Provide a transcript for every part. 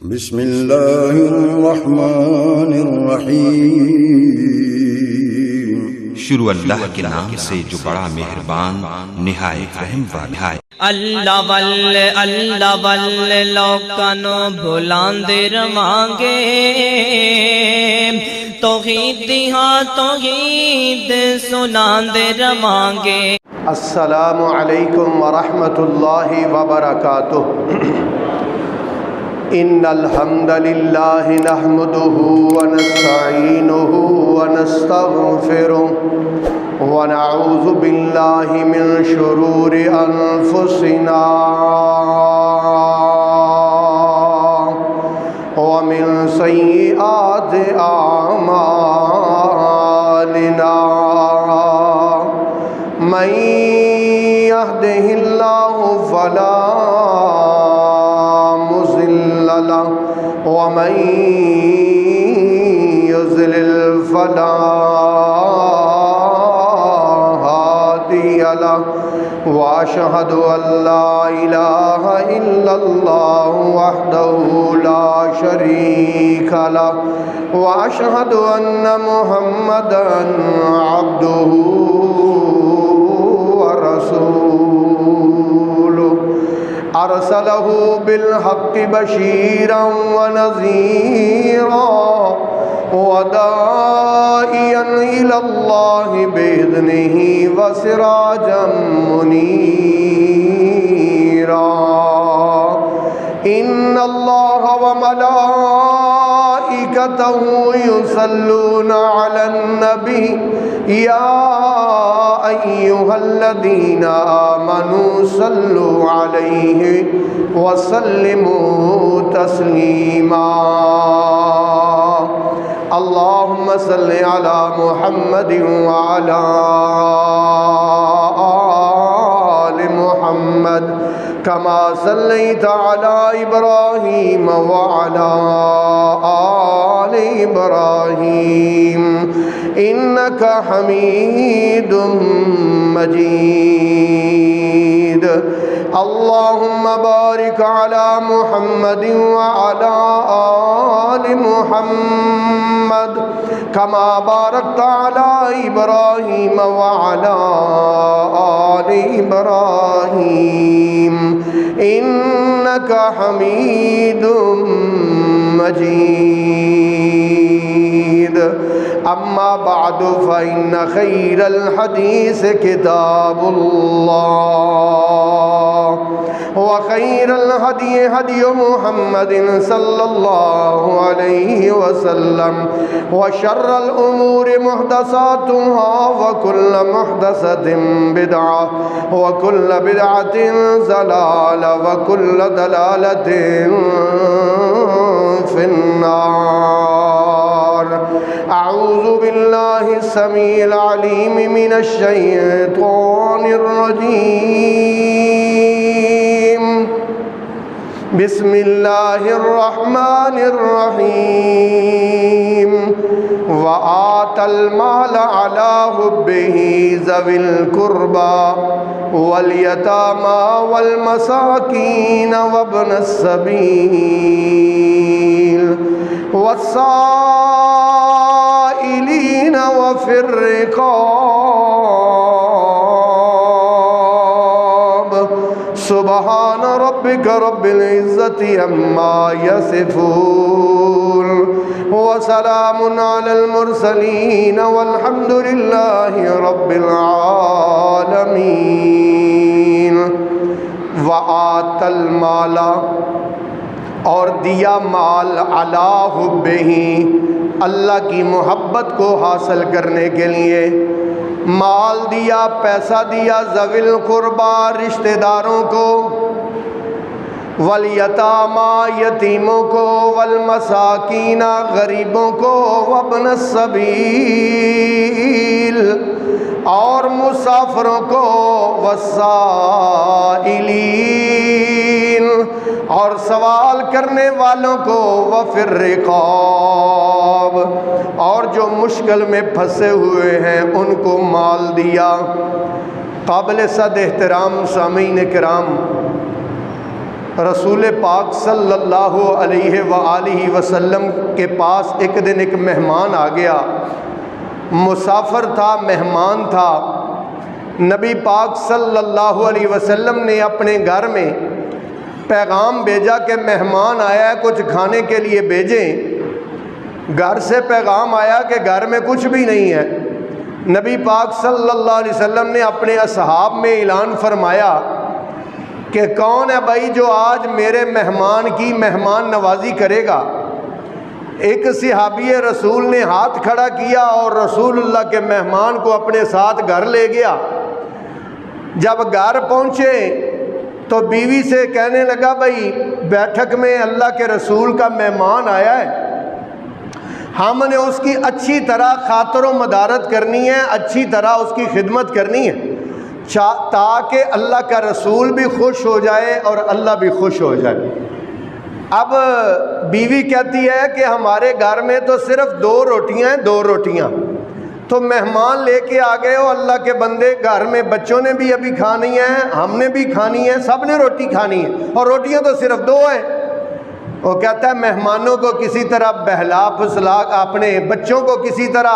بسم اللہ الرحمن الرحیم۔ شروع اللہ کے نام سے جو بڑا مہربان نہایت رحم والا ہے۔ اللہ واللہ لوکانو بھلاندے رواںگے، توحید دی ہاں توحید سناندے رواںگے۔ السلام علیکم ورحمۃ اللہ وبرکاتہ۔ ان الحمد للہ نحمده ونستعینه ونستغفره ونعوذ باللہ من شرور انفسنا ومن سیئات اعمالنا، من يهده الله فلا مضل له ومن يضلل فلا هادي له، واشهد ان لا اله الا الله وحده لا شريك له، واشهد ان محمدا عبده ورسوله، ارسله بالحق بشيرا ونذيرا وداعيا الى الله باذنه وسراجا منيرا، ان الله وملائكته يصلون على النبي يا أيها الذين آمنوا صلوا عليه وسلموا تسليما، اللهم صل على محمد وعلى آل محمد كما صليت على إبراهيم وعلى آل إبراهيم إنك حميد مجيد، اللهم بارك على محمد وعلى آل محمد كما باركت على إبراهيم وعلى آل إبراهيم إنك حميد مجيد، أما بعد فإن خير الحديث كتاب الله، وخير الهدي هدي محمد صلى الله عليه وسلم، وشر الأمور محدثاتها وكل محدثة بدعة وكل بدعة ضلالة وكل ضلالة في النار۔ اعوذ باللہ السمیع العلیم من الشیطان الرجیم، بسم اللہ الرحمن الرحیم، وآتى المال على حبه ذوي القربى واليتامى والمساكين وابن السبيل والسائلين وفي الرقاب، سبحان ربك رب العزة عما يصفون وسلام على المرسلين والحمد لله رب العالمين۔ وآتى المال، اور دیا مال علی حبہ، اللہ کی محبت کو حاصل کرنے کے لیے مال دیا، پیسہ دیا، ذوی القربى رشتہ داروں کو، والیتامی یتیموں کو، والمساکین غریبوں کو، وابن السبیل اور مسافروں کو، والسائلین اور سوال کرنے والوں کو، وفی الرقاب اور جو مشکل میں پھنسے ہوئے ہیں ان کو مال دیا۔ قابل صد احترام سامعین کرام، رسول پاک صلی اللہ علیہ وآلہ وسلم کے پاس ایک دن ایک مہمان آ گیا، مسافر تھا، مہمان تھا۔ نبی پاک صلی اللہ علیہ وسلم نے اپنے گھر میں پیغام بھیجا کہ مہمان آیا ہے، کچھ کھانے کے لیے بھیجیں۔ گھر سے پیغام آیا کہ گھر میں کچھ بھی نہیں ہے۔ نبی پاک صلی اللہ علیہ وسلم نے اپنے اصحاب میں اعلان فرمایا کہ کون ہے بھائی جو آج میرے مہمان کی مہمان نوازی کرے گا؟ ایک صحابی رسول نے ہاتھ کھڑا کیا اور رسول اللہ کے مہمان کو اپنے ساتھ گھر لے گیا۔ جب گھر پہنچے تو بیوی سے کہنے لگا بھائی بیٹھک میں اللہ کے رسول کا مہمان آیا ہے، ہم نے اس کی اچھی طرح خاطر و مدارت کرنی ہے، اچھی طرح اس کی خدمت کرنی ہے تاکہ اللہ کا رسول بھی خوش ہو جائے اور اللہ بھی خوش ہو جائے۔ اب بیوی کہتی ہے کہ ہمارے گھر میں تو صرف 2 روٹیاں ہیں، 2 روٹیاں، تو مہمان لے کے آ گئے ہو اللہ کے بندے، گھر میں بچوں نے بھی ابھی کھانی ہے، ہم نے بھی کھانی ہے، سب نے روٹی کھانی ہے، اور روٹیاں تو صرف 2 ہیں۔ وہ کہتا ہے مہمانوں کو کسی طرح بہلا پھسلا، اپنے بچوں کو کسی طرح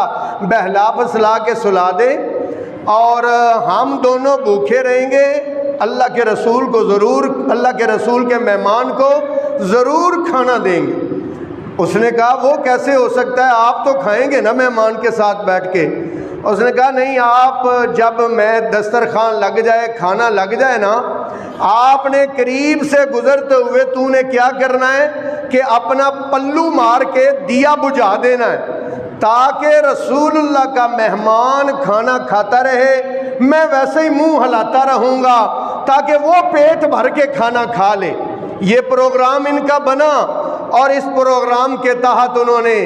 بہلا پھسلا کے سلا دے، اور ہم دونوں بھوکے رہیں گے، اللہ کے رسول کو ضرور، اللہ کے رسول کے مہمان کو ضرور کھانا دیں گے۔ اس نے کہا وہ کیسے ہو سکتا ہے، آپ تو کھائیں گے نا مہمان کے ساتھ بیٹھ کے؟ اس نے کہا نہیں، آپ جب میں دسترخوان لگ جائے، کھانا لگ جائے نا، آپ نے قریب سے گزرتے ہوئے تو نے کیا کرنا ہے کہ اپنا پلو مار کے دیا بجھا دینا ہے، تاکہ رسول اللہ کا مہمان کھانا کھاتا رہے، میں ویسے ہی منہ ہلاتا رہوں گا تاکہ وہ پیٹ بھر کے کھانا کھا لے۔ یہ پروگرام ان کا بنا، اور اس پروگرام کے تحت انہوں نے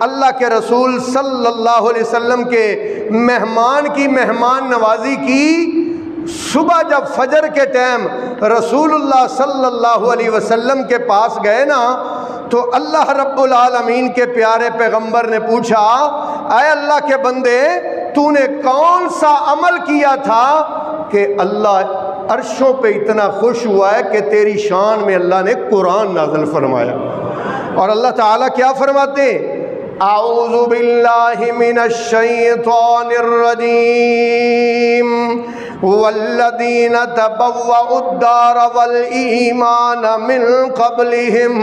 اللہ کے رسول صلی اللہ علیہ وسلم کے مہمان کی مہمان نوازی کی۔ صبح جب فجر کے ٹائم رسول اللہ صلی اللہ علیہ وسلم کے پاس گئے نا، تو اللہ رب العالمین کے پیارے پیغمبر نے پوچھا اے اللہ کے بندے، تو نے کون سا عمل کیا تھا کہ اللہ عرشوں پہ اتنا خوش ہوا ہے کہ تیری شان میں اللہ نے قرآن نازل فرمایا؟ اور اللہ تعالیٰ کیا فرماتے؟ اعوذ باللہ من الشیطان الرجیم والذین تبوأوا الدار والایمان من قبلہم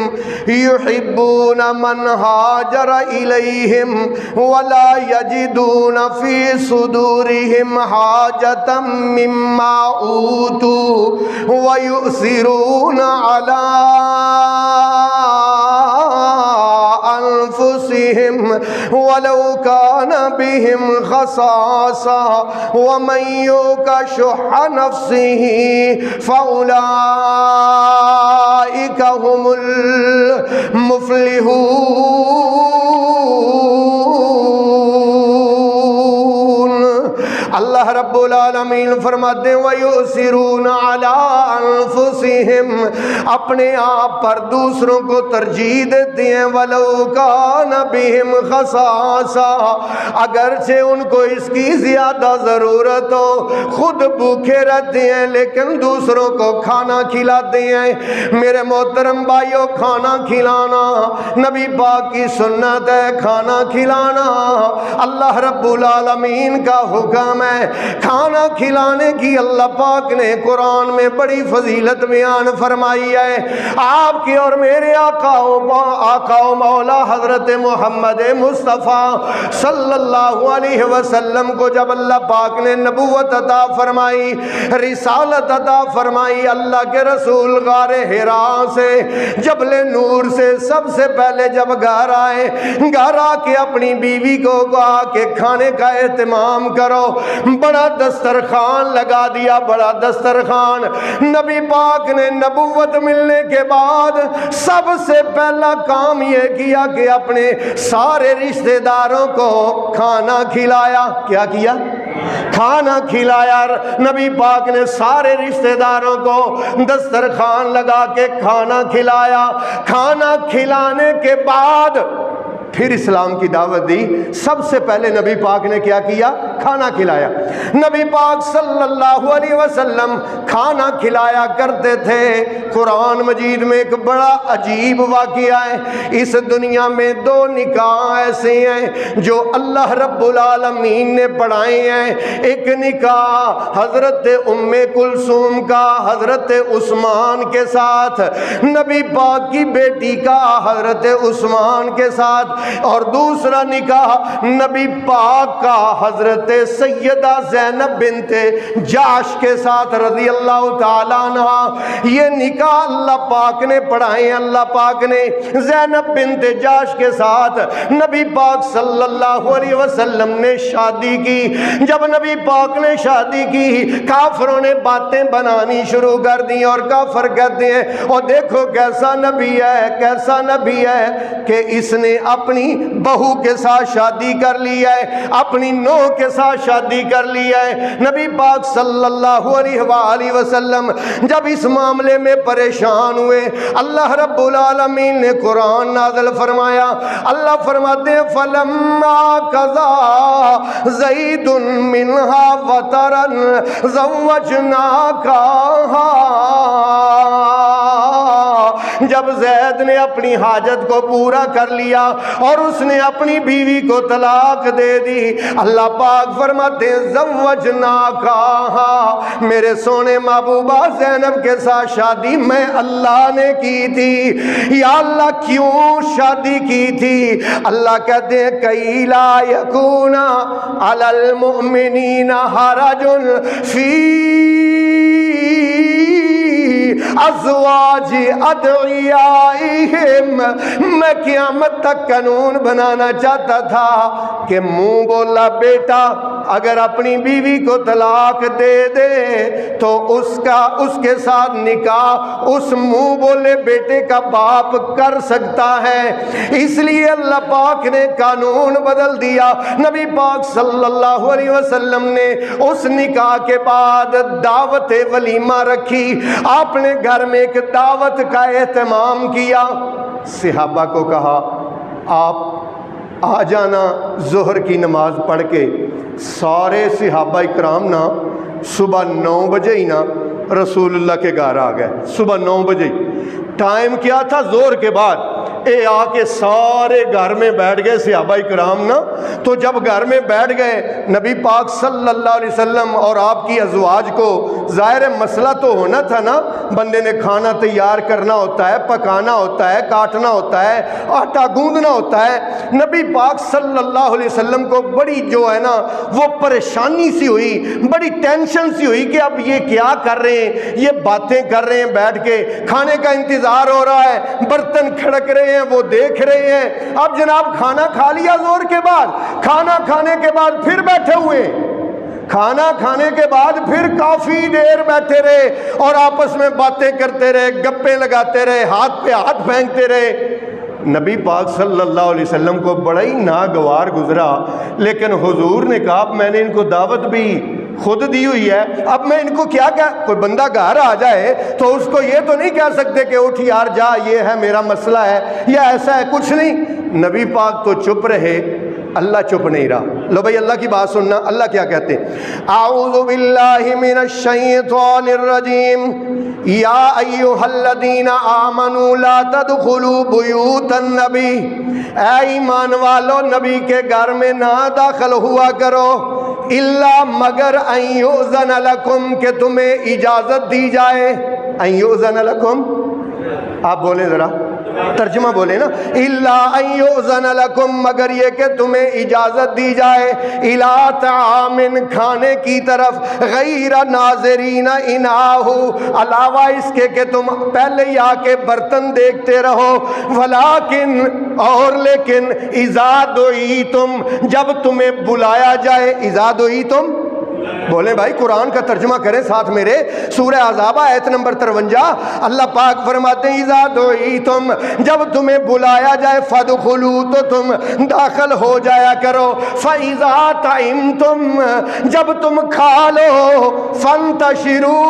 یحبون من ہاجر الیہم ولا یجدون فی صدورہم حاجتا مما اوتوا ویؤثرون علی انفسهم ولو كان بهم خصاصة ومن يوق شح نفسه فأولئك هم المفلحون۔ اللہ رب العالمین فرماتے ہیں وَيُؤْثِرُونَ عَلَىٰ أَنفُسِهِمْ، اپنے آپ پر دوسروں کو ترجیح دیتے ہیں، وَلَوْ كَانَ بِهِمْ خَصَاصَةٌ، اگرچہ ان کو اس کی زیادہ ضرورت ہو، خود بھوکے رہتے ہیں لیکن دوسروں کو کھانا کھلاتے ہیں۔ میرے محترم بھائیوں، کھانا کھلانا نبی پاک کی سنت ہے، کھانا کھلانا اللہ رب العالمین کا حکم ہے۔ کھانا کھلانے کی اللہ پاک نے قرآن میں بڑی فضیلت بیان فرمائی ہے۔ آپ کی اور میرے آقا و مولا حضرت محمد مصطفیٰ صلی اللہ علیہ وسلم کو جب اللہ پاک نے نبوت عطا فرمائی، رسالت عطا فرمائی، اللہ کے رسول غار حراء سے، جبل نور سے سب سے پہلے جب گھر آئے، گھر آ کے اپنی بیوی کو کہا کہ کھانے کا اہتمام کرو، بڑا دسترخوان لگا دیا، بڑا دسترخوان۔ نبی پاک نے نبوت ملنے کے بعد سب سے پہلا کام یہ کیا کہ اپنے سارے رشتہ داروں کو کھانا کھلایا۔ کیا کیا؟ کھانا کھلایا۔ نبی پاک نے سارے رشتہ داروں کو دسترخوان لگا کے کھانا کھلایا۔ کھانا کھلانے کے بعد پھر اسلام کی دعوت دی۔ سب سے پہلے نبی پاک نے کیا کیا؟ کھانا کھلایا۔ نبی پاک صلی اللہ علیہ وسلم کھانا کھلایا کرتے تھے۔ قرآن مجید میں ایک بڑا عجیب واقعہ ہے۔ اس دنیا میں دو نکاح ایسے ہیں جو اللہ رب العالمین نے پڑھائے ہیں۔ ایک نکاح حضرت ام کلثوم کا حضرت عثمان کے ساتھ، نبی پاک کی بیٹی کا حضرت عثمان کے ساتھ، اور دوسرا نکاح نبی پاک کا حضرت سیدہ زینب بنت جاش کے ساتھ رضی اللہ تعالیٰ عنہ۔ یہ نکاح اللہ پاک نے پڑھائے ہیں۔ اللہ پاک نے زینب بنت جاش کے ساتھ نبی پاک صلی اللہ علیہ وسلم نے شادی کی۔ جب نبی پاک نے شادی کی، کافروں نے باتیں بنانی شروع کر دی، اور کافر کہتے ہیں اور دیکھو کیسا نبی ہے، کیسا نبی ہے کہ اس نے اپنی بہو کے ساتھ شادی کر لی ہے، اپنی نوح کے ساتھ شادی کر لی ہے۔ نبی پاک صلی اللہ علیہ وآلہ وسلم جب اس معاملے میں پریشان ہوئے، اللہ رب العالمین نے قرآن نازل فرمایا۔ اللہ فرماتے ہیں فَلَمَّا قَضَىٰ زَيْدٌ مِّنْهَا وَطَرًا زَوَّجْنَاكَهَا۔ جب زید نے اپنی حاجت کو پورا کر لیا اور اس نے اپنی بیوی کو طلاق دے دی، اللہ پاک فرماتے ہیں زوجناکاہا، میرے سونے محبوبہ زینب کے ساتھ شادی میں اللہ نے کی تھی۔ یا اللہ کیوں شادی کی تھی؟ اللہ کہتے ہیں کئی لا یکون علی المؤمنین حرج فی ازواج ادعیائہم، میں قیامت تک قانون بنانا چاہتا تھا کہ منہ بولا بیٹا اگر اپنی بیوی کو طلاق دے دے تو اس کے ساتھ نکاح اس منہ بولے بیٹے کا باپ کر سکتا ہے۔ اس لیے اللہ پاک نے قانون بدل دیا۔ نبی پاک صلی اللہ علیہ وسلم نے اس نکاح کے بعد دعوت ولیمہ رکھی۔ آپ نے گھر میں ایک دعوت کا اہتمام کیا۔ صحابہ کو کہا آپ آ جانا ظہر کی نماز پڑھ کے۔ سارے صحابہ اکرام نا صبح 9 بجے ہی نا رسول اللہ کے گھر آ گئے۔ صبح 9 بجے ٹائم کیا تھا؟ زور کے بعد۔ اے آ کے سارے گھر میں بیٹھ گئے صحابہ کرام نا۔ تو جب گھر میں بیٹھ گئے نبی پاک صلی اللہ علیہ وسلم اور آپ کی ازواج کو ظاہر مسئلہ تو ہونا تھا نا، بندے نے کھانا تیار کرنا ہوتا ہے، پکانا ہوتا ہے، کاٹنا ہوتا ہے، آٹا گوندنا ہوتا ہے۔ نبی پاک صلی اللہ علیہ وسلم کو بڑی جو ہے نا وہ پریشانی سی ہوئی، بڑی ٹینشن سی ہوئی کہ اب یہ کیا کر رہے ہیں، یہ باتیں کر رہے ہیں بیٹھ کے، کھانے کا انتظار ہو رہا ہے، برتن کھڑک رہے ہیں، وہ دیکھ رہے ہیں۔ اب جناب کھانا کھا لیا زور کے بعد، کھانا کھانے کے بعد پھر بیٹھے ہوئے، کھانا کھانے کے بعد پھر کافی دیر بیٹھے رہے اور آپس میں باتیں کرتے رہے، گپیں لگاتے رہے، ہاتھ پہ ہاتھ پھینکتے رہے۔ نبی پاک صلی اللہ علیہ وسلم کو بڑا ہی ناگوار گزرا، لیکن حضور نے کہا میں نے ان کو دعوت بھی خود دی ہوئی ہے، اب میں ان کو کیا کوئی بندہ گھر آ جائے تو اس کو یہ تو نہیں کہہ سکتے کہ اٹھ یار جا، یہ ہے میرا مسئلہ ہے یا ایسا ہے، کچھ نہیں۔ نبی پاک تو چپ رہے، اللہ چپ نہیں رہا۔ لو بھائی اللہ کی بات سننا، اللہ کیا کہتے ہیں؟ اعوذ باللہ من الشیطان الرجیم یا ایھا الذین آمنوا لا تدخلوا بیوت النبی، اے ایمان والو نبی کے گھر میں نہ داخل ہوا کرو، الا مگر ان یؤذن لکم، کہ تمہیں اجازت دی جائے۔ ان یؤذن لکم، آپ بولیں ذرا ترجمہ بولے نا، الا ان یؤذن لکم، مگر یہ کہ تمہیں اجازت دی جائے، الی طعام، کھانے کی طرف، غیر ناظرین اناہ، علاوہ اس کے کہ تم پہلے ہی آ کے برتن دیکھتے رہو، ولیکن، اور لیکن، اذا دعیتم، جب تمہیں بلایا جائے، اذا دعیتم بولے بھائی قرآن کا ترجمہ کریں ساتھ میرے. سورہ احزاب آیت نمبر 53 اللہ پاک فرماتے ہیں اذا دعیتم, جب تمہیں بلایا جائے, فادخلوا, تو تم داخل ہو جایا کرو, فاذا طعمتم, جب تم کھا لو, فانتشروا,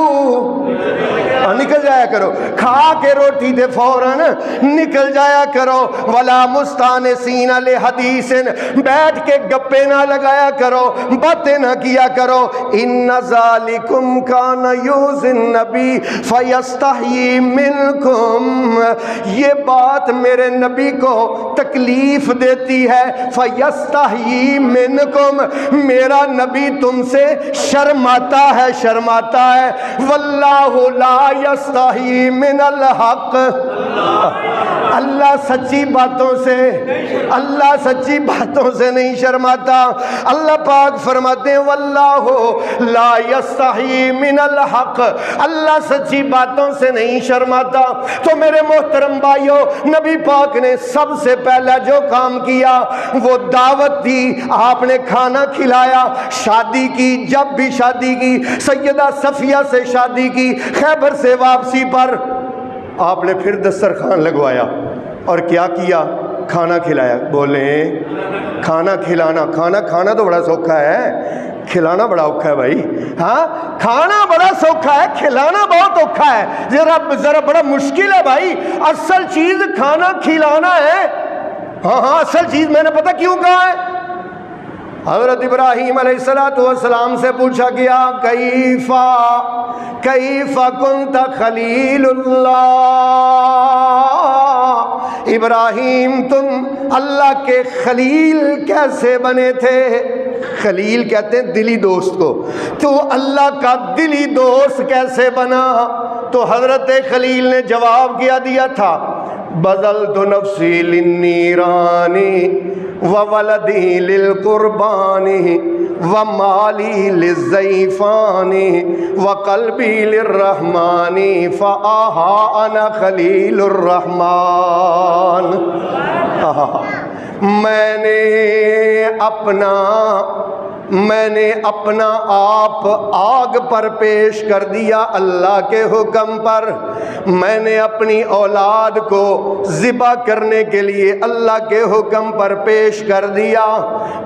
نکل جایا کرو, کھا کے روٹی دے فوراً نکل جایا کرو, ولا مستانسین لحدیث, بیٹھ کے گپے نہ لگایا کرو, باتیں نہ کیا کرو. ان ذالکم کان یؤذی النبی فیستحیی منکم, یہ بات میرے نبی کو تکلیف دیتی ہے, فیستحیی منکم, میرا نبی تم سے شرماتا ہے, شرماتا ہے. واللہ لا یستحیی من الحق, اللہ سچی باتوں سے, اللہ سچی باتوں سے نہیں شرماتا. اللہ پاک فرماتے ہیں واللہ لا یستحیی من الحق, اللہ سچی باتوں سے نہیں شرماتا. تو میرے محترم بھائیو, نبی پاک نے سب سے پہلا جو کام کیا وہ دعوت دی, آپ نے کھانا کھلایا. شادی کی, جب بھی شادی کی, سیدہ صفیہ سے شادی کی, خیبر سے واپسی پر آپ نے پھر دسترخوان لگوایا اور کیا کیا, کھانا کھلایا. بولیں کھانا کھلانا, کھانا کھانا تو بڑا سوکھا ہے, کھلانا بڑا اوکھا ہے بھائی. ہاں کھانا بڑا سوکھا ہے, کھلانا بہت اوکھا ہے, ذرا بڑا مشکل ہے بھائی. اصل چیز کھانا کھلانا ہے. ہاں ہاں اصل چیز میں نے پتہ کیوں کہا ہے. حضرت ابراہیم علیہ السلام سے پوچھا گیا کیف کنت خلیل اللہ, ابراہیم تم اللہ کے خلیل کیسے بنے تھے. خلیل کہتے ہیں دلی دوست کو, تو اللہ کا دلی دوست کیسے بنا. تو حضرت خلیل نے جواب کیا دیا تھا, بذلت نفسی للنیرانی وولدی للقربانی ومالی للزیفانی وقلبی للرحمانی فآہا انا خلیل الرحمن. میں نے اپنا آپ آگ پر پیش کر دیا اللہ کے حکم پر. میں نے اپنی اولاد کو ذبح کرنے کے لیے اللہ کے حکم پر پیش کر دیا.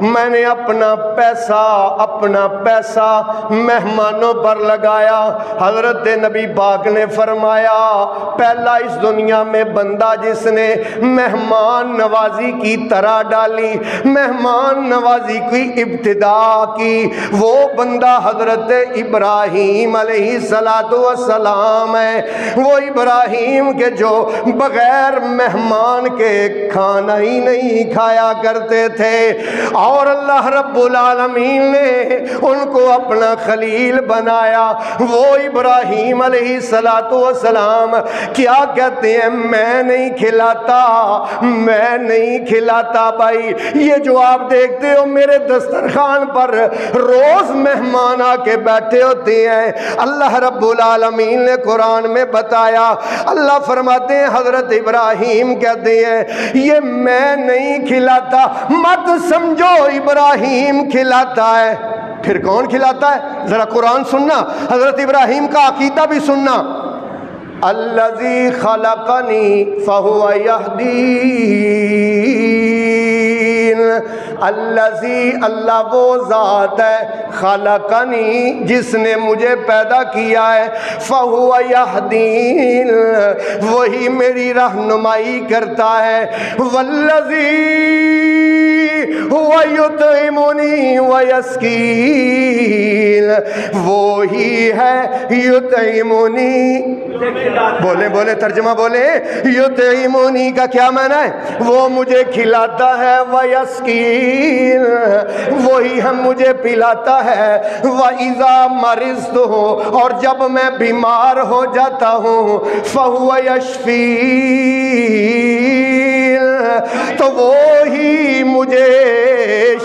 میں نے اپنا پیسہ مہمانوں پر لگایا. حضرت نبی پاک نے فرمایا پہلا اس دنیا میں بندہ جس نے مہمان نوازی کی طرح ڈالی, مہمان نوازی کی ابتدا کی, وہ بندہ حضرت ابراہیم علیہ السلام ہے. وہ ابراہیم کے جو بغیر مہمان کے کھانا ہی نہیں کھایا کرتے تھے, اور اللہ رب العالمین نے ان کو اپنا خلیل بنایا. وہ ابراہیم علیہ السلام کیا کہتے ہیں, میں نہیں کھلاتا بھائی. یہ جو آپ دیکھتے ہو میرے دسترخوان پر روز مہمان آ کے بیٹھے ہوتے ہیں, اللہ رب العالمین نے قرآن میں بتایا. اللہ فرماتے ہیں حضرت ابراہیم کہتے ہیں یہ میں نہیں کھلاتا, مت سمجھو ابراہیم کھلاتا ہے. پھر کون کھلاتا ہے؟ ذرا قرآن سننا, حضرت ابراہیم کا عقیدہ بھی سننا. الذی خلقنی فہو یہدین, الذی, اللہ وہ ذات ہے, خلقنی, جس نے مجھے پیدا کیا ہے, فہو یہدین, وہی میری رہنمائی کرتا ہے. والذی هو یطعمنی ویسقین, وہی ہے یطعمنی. بولے ترجمہ بولے, یطعمنی کا کیا معنی ہے؟ وہ مجھے کھلاتا ہے, ویسقین, وہی ہم مجھے پلاتا ہے. وَإِذَا مَرِضْتُ, اور جب میں بیمار ہو جاتا ہوں, فَهُوَ يَشْفِينِ, تو وہی مجھے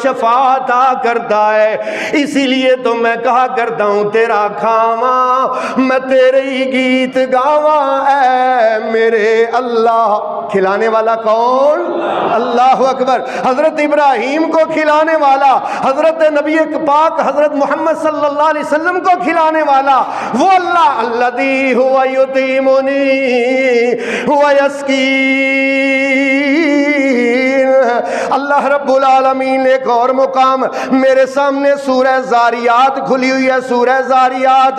شفا عطا کرتا ہے۔ اسی لیے تو میں کہا کرتا ہوں تیرا کھاواں میں تیرے ہی گیت گاواں اے میرے اللہ۔ کھلانے والا کون؟ اللہ اکبر۔ حضرت ابراہیم کو کھلانے والا، حضرت نبی پاک حضرت محمد صلی اللہ علیہ وسلم کو کھلانے والا وہ اللہ الذی هو یطعمنی ویسقین۔ اللہ رب العالمین ایک اور مقام میرے سامنے سورہ زاریات کھلی ہوئی ہے، سورہ زاریات،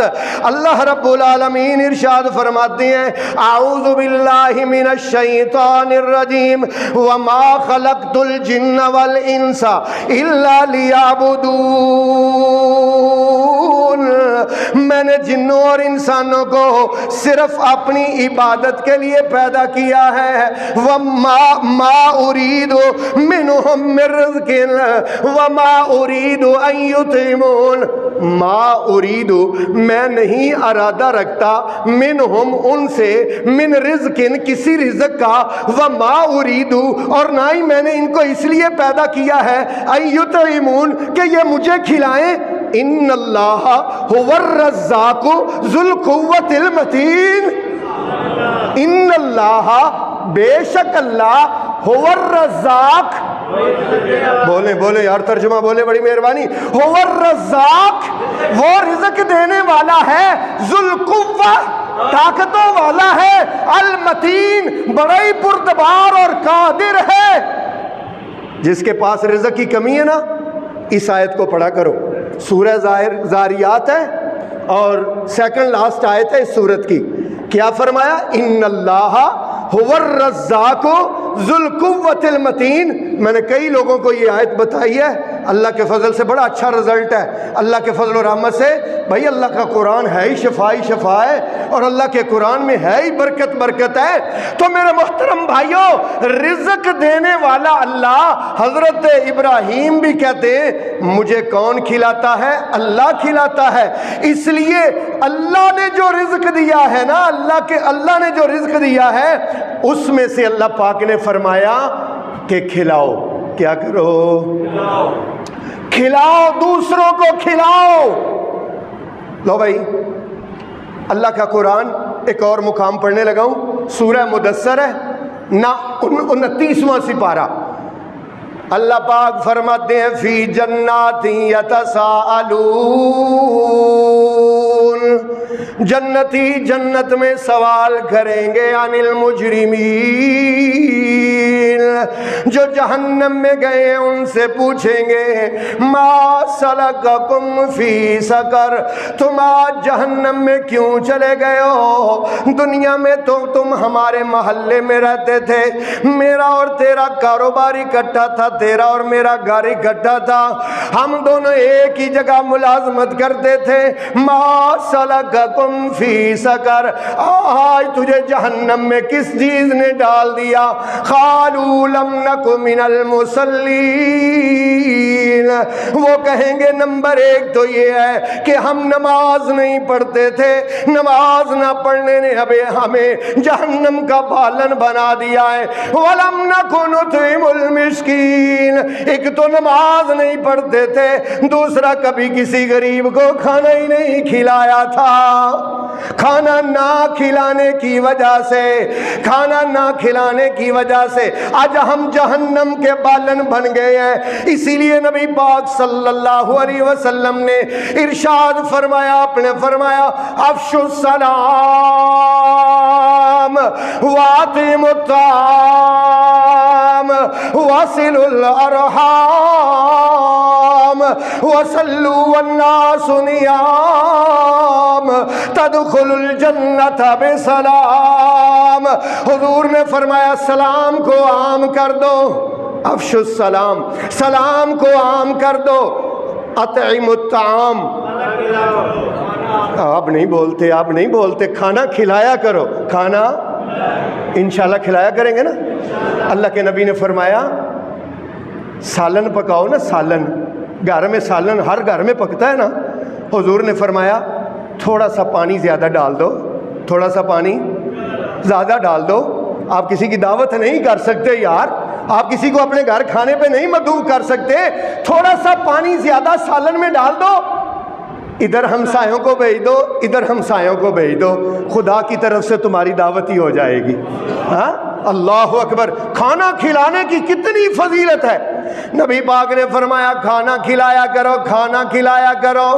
اللہ رب العالمین ارشاد فرماتے ہیں اعوذ باللہ من الشیطان الرجیم وما خلقت الجن والانس الا لیعبدون۔ میں نے جنوں اور انسانوں کو صرف اپنی عبادت کے لیے پیدا کیا ہے۔ وما اريد منهم من رزق وما اريد ان يطعمون۔ ما اريد میں نہیں ارادہ رکھتا، منہم ان سے، من رزق کسی رزق کا، وما اريد اور نہ ہی میں نے ان کو اس لیے پیدا کیا ہے ان يطعمون کہ یہ مجھے کھلائیں۔ ان اللہ هو الرزاق ذو القوة المتین۔ ان اللہ بے شک اللہ هو الرزاق، بولیں بولیں یار ترجمہ بولے، بڑی مہربانی، هو الرزاق وہ رزق دینے والا ہے، ذو القوة طاقتوں والا ہے، المتین بڑا ہی پردبار اور قادر ہے۔ جس کے پاس رزق کی کمی ہے نا، اس آیت کو پڑھا کرو، سورہ زاریات ہے اور سیکنڈ لاسٹ آیت ہے اس سورت کی۔ کیا فرمایا؟ ان اللہ هو الرزاق ذو القوة المتین۔ میں نے کئی لوگوں کو یہ آیت بتائی ہے، اللہ کے فضل سے بڑا اچھا رزلٹ ہے، اللہ کے فضل و رحمت سے۔ بھائی اللہ کا قرآن ہے ہی شفا ہی شفا ہے، اور اللہ کے قرآن میں ہے ہی برکت برکت ہے۔ تو میرے محترم بھائیوں، رزق دینے والا اللہ، حضرت ابراہیم بھی کہتے ہیں مجھے کون کھلاتا ہے؟ اللہ کھلاتا ہے۔ اس لیے اللہ نے جو رزق دیا ہے نا، اللہ نے جو رزق دیا ہے اس میں سے اللہ پاک نے فرمایا کہ کھلاؤ۔ کیا کرو؟ کھلاؤ، دوسروں کو کھلاؤ۔ لو بھائی، اللہ کا قرآن ایک اور مقام پڑھنے لگا ہوں، سورہ مدثر ہے، 29واں سپارہ۔ اللہ پاک فرماتے ہیں فی جنات یتساءلون، جنتی جنت میں سوال کریں گے عن المجرمین، جو جہنم میں گئے ان سے پوچھیں گے ما سلککم فی سقر، تم آج جہنم میں کیوں چلے گئے ہو؟ دنیا میں تو تم ہمارے محلے میں رہتے تھے، میرا اور تیرا کاروبار اکٹھا تھا، تیرا اور میرا گھر اکٹھا تھا، ہم دونوں ایک ہی جگہ ملازمت کرتے تھے۔ ما سلککم فی سقر، آج تجھے جہنم میں کس چیز نے ڈال دیا؟ قالوا لم نک من المصلین، وہ کہیں گے نمبر ایک تو یہ ہے کہ ہم نماز نہیں پڑھتے تھے، نماز نہ پڑھنے نے ہمیں جہنم کا بالن بنا دیا ہے۔ ولم نک نطعم المسکین، ایک تو نماز نہیں پڑھتے تھے، دوسرا کبھی کسی غریب کو کھانا ہی نہیں کھلایا تھا۔ کھانا نہ کھلانے کی وجہ سے، کھانا نہ کھلانے کی وجہ سے آج ہم جہنم کے بالن بن گئے ہیں۔ اسی لیے نبی پاک صلی اللہ علیہ وسلم نے ارشاد فرمایا، آپ نے فرمایا افشوا السلام واطعموا الطعام وصلوا الارحام وصلوا والناس نیام تدخلوا الجنت بسلام۔ حضور نے فرمایا سلام کو عام کر دو، افشوا السلام، سلام کو عام کر دو، اطعموا الطعام، آپ نہیں بولتے، کھانا کھلایا کرو، کھانا انشاءاللہ کھلایا کریں گے نا۔ اللہ کے نبی نے فرمایا سالن پکاؤ نا، سالن، گھر میں سالن ہر گھر میں پکتا ہے نا۔ حضور نے فرمایا تھوڑا سا پانی زیادہ ڈال دو، تھوڑا سا پانی زیادہ ڈال دو۔ آپ کسی کی دعوت نہیں کر سکتے یار، آپ کسی کو اپنے گھر کھانے پہ نہیں مدعو کر سکتے، تھوڑا سا پانی زیادہ سالن میں ڈال دو، ادھر ہمسایوں کو بھیج دو، ادھر ہمسایوں کو بھیج دو، خدا کی طرف سے تمہاری دعوت ہی ہو جائے گی۔ ہاں اللہ اکبر، کھانا کھلانے کی کتنی فضیلت ہے۔ نبی پاک نے فرمایا کھانا کھلایا کرو، کھانا کھلایا کرو،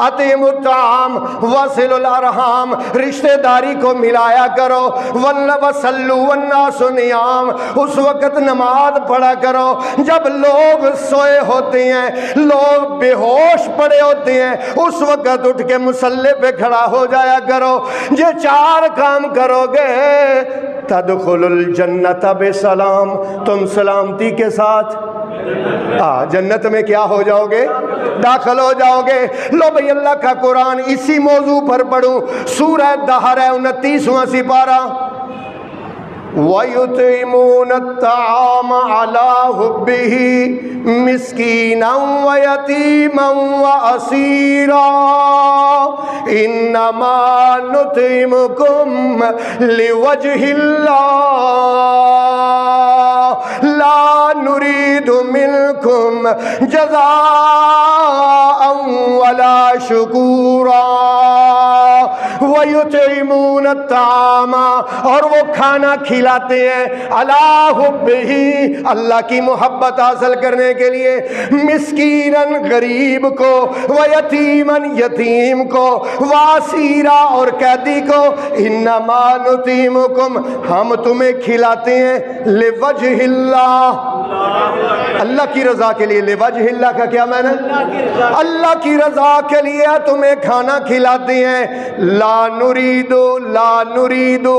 اطعموا الطعام وصلوا الارحام، رشتہ داری کو ملایا کرو، وصلوا والناس نیام، اس وقت نماز پڑھا کرو جب لوگ سوئے ہوتے ہیں، لوگ بے ہوش پڑے ہوتے ہیں، اس وقت اٹھ کے مصلی پہ کھڑا ہو جایا کرو۔ یہ 4 کام کرو گے تدخل الجنت بسلام، تم سلامتی کے ساتھ جنت میں کیا ہو جاؤ گے؟ داخل ہو جاؤ گے۔ لو بھئی اللہ کا قرآن اسی موضوع پر پڑھوں، سورہ دہر ہے 29واں سپارہ، وَيُطْعِمُونَ الطَّعَامَ عَلَى حُبِّهِ مِسْكِينًا وَيَتِيمًا وَأَسِيرًا إِنَّمَا نُطْعِمُكُمْ لِوَجْهِ اللَّهِ لَا نُرِيدُ مِنْكُمْ جَزَاءً وَلَا شُكُورًا۔ وَيُطْعِمُونَ الطَّعَامَ، اور وہ کھانا کھلاتے ہیں، عَلَىٰ حُبِّهِ، اللہ کی محبت حاصل کرنے کے لیے، مسکیناً غریب کو، وَيَتِيمًا یتیم کو، وَاسِیرًا اور قیدی کو، اِنَّمَا نُطْعِمُكُمْ ہم تمہیں کھلاتے ہیں لِوَجْهِ اللَّهِ، اللہ کی رضا کے لیے۔ لِوَجْهِ اللَّهِ کا کیا معنی ہے؟ اللہ کی رضا کے لیے تمہیں کھانا کھلاتے ہیں۔ لا نریدو، لا نریدو،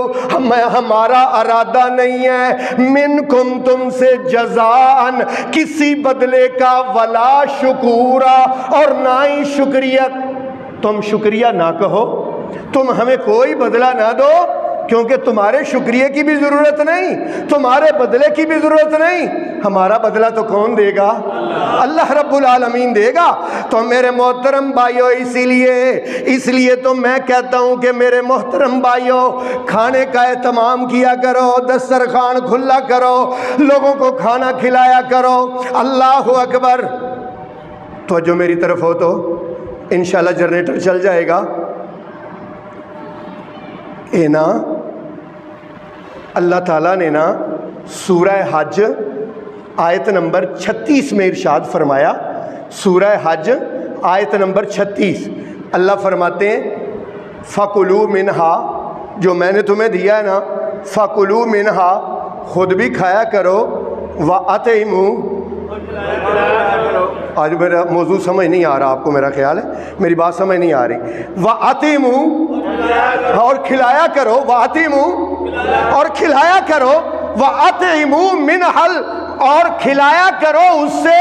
ہمارا ارادہ نہیں ہے، منکم تم سے جزاءً کسی بدلے کا، ولا شکورا اور نہ ہی شکریہ، تم شکریہ نہ کہو، تم ہمیں کوئی بدلہ نہ دو، کیونکہ تمہارے شکریہ کی بھی ضرورت نہیں، تمہارے بدلے کی بھی ضرورت نہیں، ہمارا بدلہ تو کون دے گا؟ اللہ رب العالمین دے گا۔ تو میرے محترم بھائیو، اس لیے تو میں کہتا ہوں کہ میرے محترم بھائیو، کھانے کا اہتمام کیا کرو، دسترخوان کھلا کرو، لوگوں کو کھانا کھلایا کرو۔ اللہ اکبر۔ تو جو میری طرف ہو تو انشاءاللہ جنریٹر چل جائے گا۔ اے نا اللہ تعالیٰ نے نا سورہ حج آیت نمبر 36 میں ارشاد فرمایا، سورہ حج آیت نمبر 36، اللہ فرماتے ہیں فَكُلُوا مِنْهَا، جو میں نے تمہیں دیا ہے نا، فَكُلُوا مِنْهَا، خود بھی کھایا کرو، وَأَطْعِمُوا، آج میرا موضوع سمجھ نہیں آ رہا آپ کو، میرا خیال ہے میری بات سمجھ نہیں آ رہی۔ وَأَطْعِمُوا، اور کھلایا کرو، وَأَطْعِمُوا اور کھلایا کرو، وَأَطْعِمُوا مِنْهَا، اور کھلایا کرو اس سے،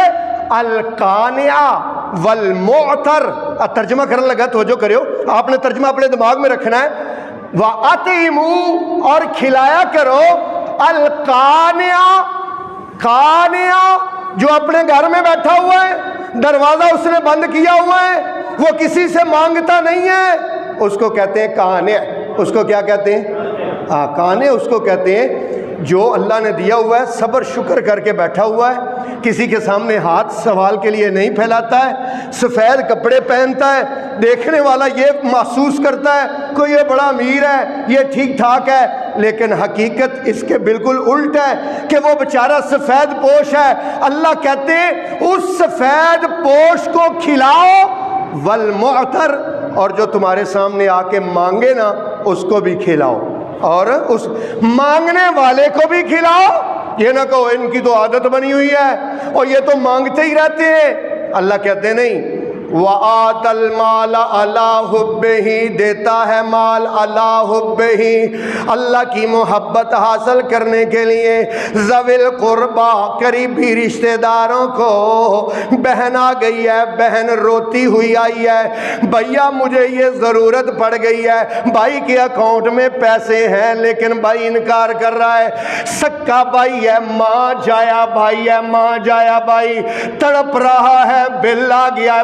القانع والمعتر، ترجمہ کرنے لگا، توجہ کریو، آپ نے ترجمہ اپنے دماغ میں رکھنا ہے۔ وَأَطْعِمُوا اور کھلایا کرو، القانع، قانع جو اپنے گھر میں بیٹھا ہوا ہے، دروازہ اس نے بند کیا ہوا ہے، وہ کسی سے مانگتا نہیں ہے، اس کو کہتے ہیں قانع۔ اس کو کیا کہتے ہیں؟ قانع اس کو کہتے ہیں جو اللہ نے دیا ہوا ہے، صبر شکر کر کے بیٹھا ہوا ہے، کسی کے سامنے ہاتھ سوال کے لیے نہیں پھیلاتا ہے، سفید کپڑے پہنتا ہے، دیکھنے والا یہ محسوس کرتا ہے کہ یہ بڑا امیر ہے، یہ ٹھیک ٹھاک ہے، لیکن حقیقت اس کے بالکل الٹ ہے کہ وہ بیچارہ سفید پوش ہے۔ اللہ کہتے ہیں اس سفید پوش کو کھلاؤ، والمعتر، اور جو تمہارے سامنے آ کے مانگے نا اس کو بھی کھلاؤ، اور اس مانگنے والے کو بھی کھلاؤ، یہ نہ کہو ان کی تو عادت بنی ہوئی ہے اور یہ تو مانگتے ہی رہتے ہیں۔ اللہ کہتے نہیں، وَآتَ الْمَالَ عَلَىٰ حُبِّهِ، دیتا ہے مال عَلَىٰ حُبِّهِ، اللہ کی محبت حاصل کرنے کے لیے، ذوی القربیٰ، قریبی رشتہ داروں کو۔ بہن آ گئی ہے، بہن روتی ہوئی آئی ہے، بھیا مجھے یہ ضرورت پڑ گئی ہے، بھائی کے اکاؤنٹ میں پیسے ہیں لیکن بھائی انکار کر رہا ہے، سکا بھائی ہے، ماں جایا بھائی ہے، ماں جایا بھائی تڑپ رہا ہے، بل آ گیا ہے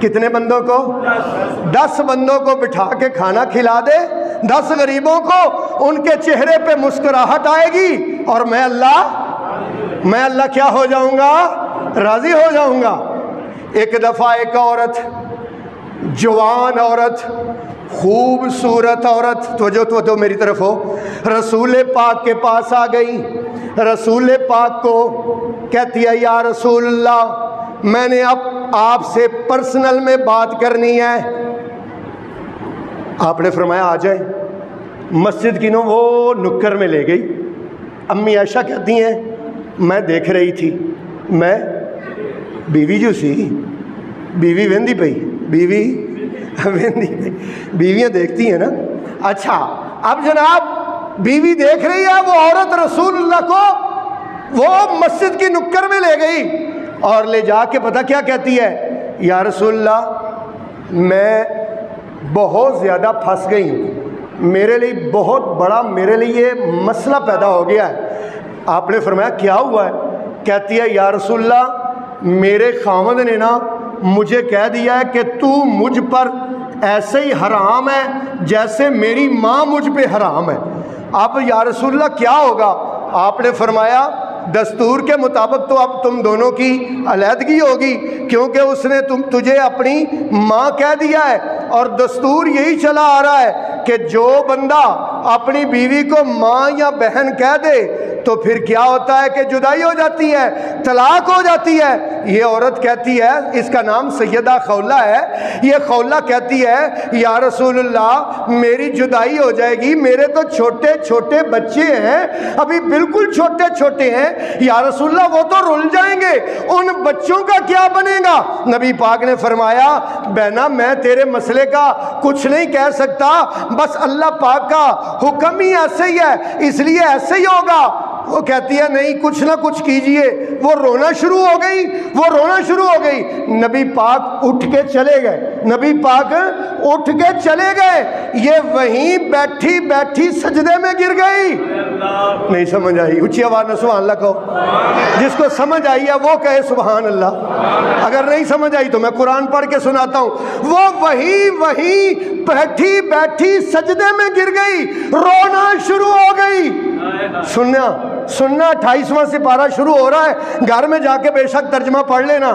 کتنے بندوں کو؟ 10 بندوں کو بٹھا کے کھانا کھلا دے، 10 غریبوں کو، ان کے چہرے پہ مسکراہٹ آئے گی اور میں اللہ کیا ہو جاؤں گا؟ راضی ہو جاؤں گا۔ ایک دفعہ ایک عورت، جوان عورت، خوبصورت عورت، توجہ میری طرف ہو، رسول پاک کے پاس آ گئی۔ رسول پاک کو کہتی ہے یا رسول اللہ میں نے اب آپ سے پرسنل میں بات کرنی ہے۔ آپ نے فرمایا آ جائیں۔ مسجد کی وہ نکر میں لے گئی۔ امی عائشہ کہتی ہیں میں دیکھ رہی تھی، میں بیوی جو سی بیوی ویندی پئی، بیوی ویندی پئی، بیویاں دیکھتی ہیں نا۔ اچھا اب جناب بیوی دیکھ رہی ہے، وہ عورت رسول اللہ کو وہ مسجد کی نکر میں لے گئی اور لے جا کے پتہ کیا کہتی ہے؟ یا رسول اللہ میں بہت زیادہ پھنس گئی ہوں، میرے لیے بہت بڑا میرے لیے مسئلہ پیدا ہو گیا ہے۔ آپ نے فرمایا کیا ہوا ہے؟ کہتی ہے یا رسول اللہ میرے خاوند نے نا مجھے کہہ دیا ہے کہ تو مجھ پر ایسے ہی حرام ہے جیسے میری ماں مجھ پہ حرام ہے۔ اب یا رسول اللہ کیا ہوگا؟ آپ نے فرمایا دستور کے مطابق تو اب تم دونوں کی علیحدگی ہوگی، کیونکہ اس نے تجھے اپنی ماں کہہ دیا ہے، اور دستور یہی چلا آ رہا ہے کہ جو بندہ اپنی بیوی کو ماں یا بہن کہہ دے تو پھر کیا ہوتا ہے کہ جدائی ہو جاتی ہے، طلاق ہو جاتی ہے۔ یہ عورت کہتی ہے، اس کا نام سیدہ خولہ ہے، یہ خولہ کہتی ہے یا رسول اللہ میری جدائی ہو جائے گی، میرے تو چھوٹے چھوٹے بچے ہیں، ابھی بالکل چھوٹے چھوٹے ہیں، یا رسول اللہ وہ تو رل جائیں گے، ان بچوں کا کیا بنے گا؟ نبی پاک نے فرمایا بہنا میں تیرے مسئلے کا کچھ نہیں کہہ سکتا، بس اللہ پاک کا حکم ہی ایسے ہی ہے، اس لیے ایسے ہی ہوگا۔ وہ کہتی ہے نہیں کچھ نہ کچھ کیجئے۔ وہ رونا شروع ہو گئی، نبی پاک اٹھ کے چلے گئے، یہ وہیں بیٹھی بیٹھی سجدے میں گر گئی۔ نہیں سمجھ آئی؟ اونچی آواز میں سبحان اللہ کہو۔ جس کو سمجھ آئی ہے وہ کہے سبحان اللہ، اگر نہیں سمجھ آئی تو میں قرآن پڑھ کے سناتا ہوں۔ وہ وہیں بیٹھی بیٹھی سجدے میں گر گئی، رونا شروع ہو گئی۔ سننا 28واں سپارہ شروع ہو رہا ہے، گھر میں جا کے بے شک ترجمہ پڑھ لینا۔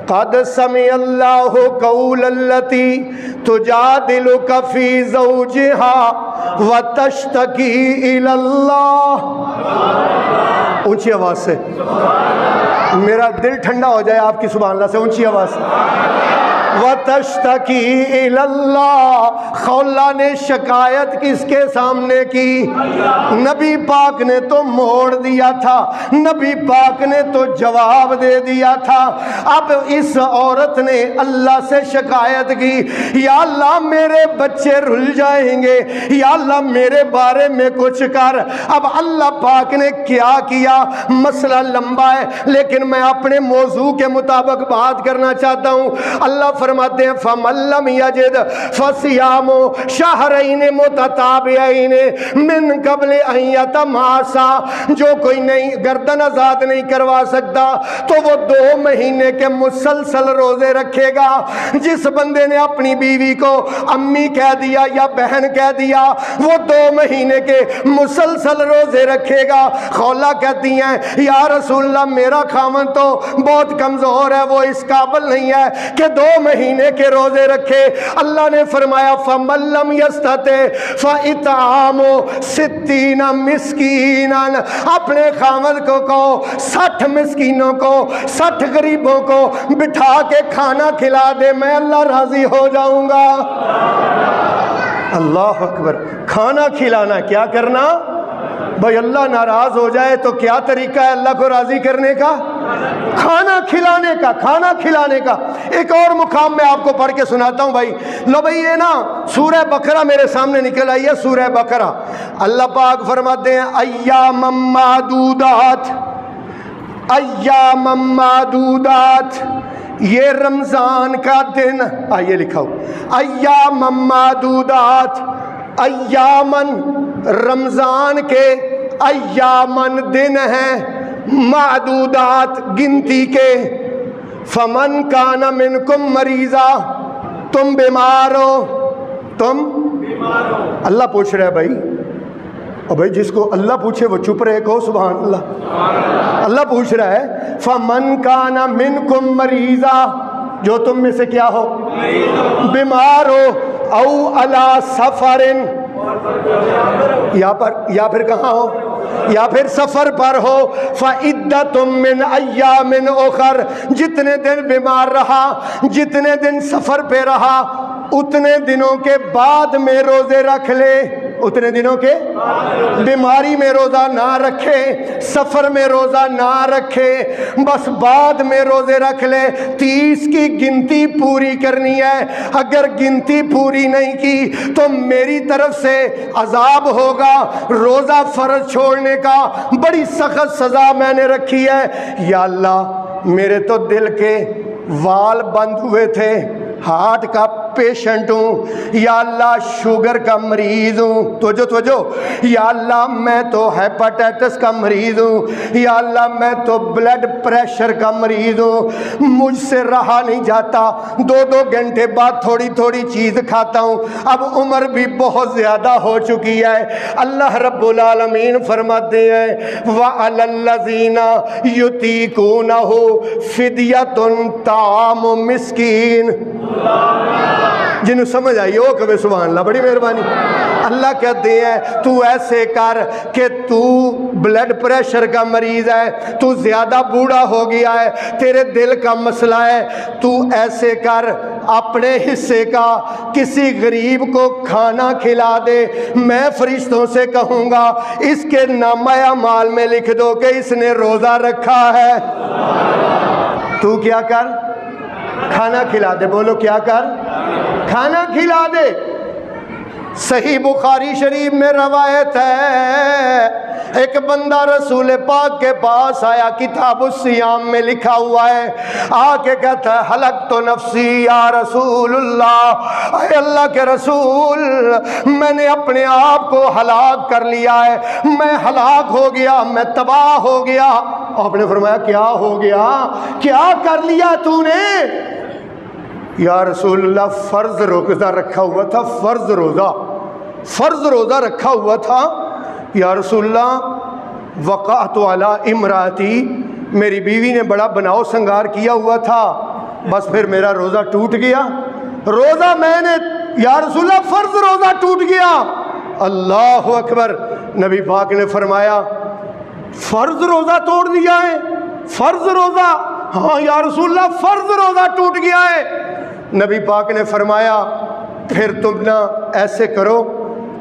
قد سمع اللہ قول التی تجادلک فی زوجها وتشتکی الی اللہ۔ اونچی آواز سے، میرا دل ٹھنڈا ہو جائے آپ کی سبحان اللہ سے، اونچی آواز سے۔ وَتَشْتَكِي إِلَى اللَّهِ، خولہ نے شکایت کس کے سامنے کی؟ نبی پاک نے تو موڑ دیا تھا، نبی پاک نے تو جواب دے دیا تھا۔ اب اس عورت نے اللہ سے شکایت کی، یا اللہ میرے بچے رل جائیں گے، یا اللہ میرے بارے میں کچھ کر۔ اب اللہ پاک نے کیا کیا؟ مسئلہ لمبا ہے لیکن میں اپنے موضوع کے مطابق بات کرنا چاہتا ہوں۔ اللہ فرماتے ہیں فَمَن لَّمْ يَجِدْ فَصِيَامُ شَهْرَيْنِ مُتَتَابِعَيْنِ مِن قَبْلِ أَن يَتَمَاسَا، جو کوئی نہیں گردن آزاد نہیں کروا سکتا تو وہ 2 مہینے کے مسلسل روزے رکھے گا۔ جس بندے نے اپنی بیوی کو امی کہہ دیا یا بہن کہہ دیا وہ 2 مہینے کے مسلسل روزے رکھے گا۔ خولہ کہتی ہیں یا رسول اللہ میرا خاوند تو بہت کمزور ہے، وہ اس قابل نہیں ہے کہ 2 مہینے کے روزے رکھے۔ اللہ نے فرمایا فَمَن لَّمْ يَسْتَطِعْ فَإِطْعَامُ 60 مسکینا، اپنے خاوند کو کہو 60 مسکینوں کو 60 غریبوں کو بٹھا کے کھانا کھلا دے، میں اللہ راضی ہو جاؤں گا۔ اللہ اکبر۔ کھانا کھلانا، کیا کرنا؟ بھائی اللہ ناراض ہو جائے تو کیا طریقہ ہے اللہ کو راضی کرنے کا؟ کھانا کھلانے کا۔ ایک اور مقام میں آپ کو پڑھ کے سناتا ہوں بھائی۔ لو بھائی یہ نا سورہ بقرہ میرے سامنے نکل آئی ہے، سورہ بقرہ۔ اللہ پاک فرماتے ہیں ایام معدودات، یہ رمضان کا دن، آئیے لکھا ہو ایام معدودات، ایامن رمضان کے، ایامن دن ہیں، معدودات گنتی کے، فمن کان منکم مریضا، تم بیمار ہو، تم اللہ پوچھ رہا ہے بھائی، اور بھائی جس کو اللہ پوچھے وہ چپ رہے، کہو سبحان اللہ۔ اللہ پوچھ رہا ہے فمن کان منکم مریضا، جو تم میں سے کیا ہو، بیمار ہو، او علی سفر، یا پھر کہاں ہو، یا پھر سفر پر ہو، فعدۃ من ایام اخر، جتنے دن بیمار رہا، جتنے دن سفر پہ رہا، اتنے دنوں کے بعد میں روزے رکھ لے، اتنے دنوں کے بیماری میں روزہ نہ رکھے، سفر میں روزہ نہ رکھے، بس بعد میں روزے رکھ لے۔ 30 کی گنتی پوری کرنی ہے، اگر گنتی پوری نہیں کی تو میری طرف سے عذاب ہوگا۔ روزہ فرض چھوڑنے کا بڑی سخت سزا میں نے رکھی ہے۔ یا اللہ میرے تو دل کے وال بند ہوئے تھے، ہارٹ کا پیشنٹ ہوں، یا اللہ شوگر کا مریض ہوں، توجہ، یا اللہ میں تو ہیپاٹائٹس کا مریض ہوں، یا اللہ میں تو بلڈ پریشر کا مریض ہوں، مجھ سے رہا نہیں جاتا، 2 گھنٹے بعد تھوڑی تھوڑی چیز کھاتا ہوں، اب عمر بھی بہت زیادہ ہو چکی ہے۔ اللہ رب العالمین فرماتے ہیں وَعَلَى الَّذِينَ يُطِيقُونَهُ فِدْيَةٌ طَعَامُ مِسْكِينٍ۔ جنہوں سمجھ آئی ہو کبھی سبحان اللہ، بڑی مہربانی۔ اللہ کہتے ہیں تو ایسے کر کہ تو بلڈ پریشر کا مریض ہے، تو زیادہ بوڑھا ہو گیا ہے، تیرے دل کا مسئلہ ہے، تو ایسے کر اپنے حصے کا کسی غریب کو کھانا کھلا دے، میں فرشتوں سے کہوں گا اس کے نامہ اعمال میں لکھ دو کہ اس نے روزہ رکھا ہے۔ تو کیا کر، کھانا کھلا دے، بولو کیا کر، کھانا کھلا دے۔ صحیح بخاری شریف میں روایت ہے، ایک بندہ رسول پاک کے پاس آیا، کتاب الصیام میں لکھا ہوا ہے، آ کے کہتا ہے حلقت نفسی یا رسول اللہ، اے اللہ کے رسول میں نے اپنے آپ کو ہلاک کر لیا ہے، میں ہلاک ہو گیا، میں تباہ ہو گیا۔ آپ نے فرمایا کیا ہو گیا، کیا کر لیا تو نے؟ یا رسول اللہ فرض روزہ رکھا ہوا تھا، فرض روزہ رکھا ہوا تھا یا رسول اللہ، وقعت علی امراتی، میری بیوی نے بڑا بناؤ سنگار کیا ہوا تھا، بس پھر میرا روزہ ٹوٹ گیا، روزہ میں نے یا رسول اللہ فرض روزہ ٹوٹ گیا۔ اللہ اکبر، نبی پاک نے فرمایا فرض روزہ توڑ دیا ہے، فرض روزہ، ہاں یا رسول اللہ فرض روزہ ٹوٹ گیا ہے۔ نبی پاک نے فرمایا پھر تم نہ ایسے کرو،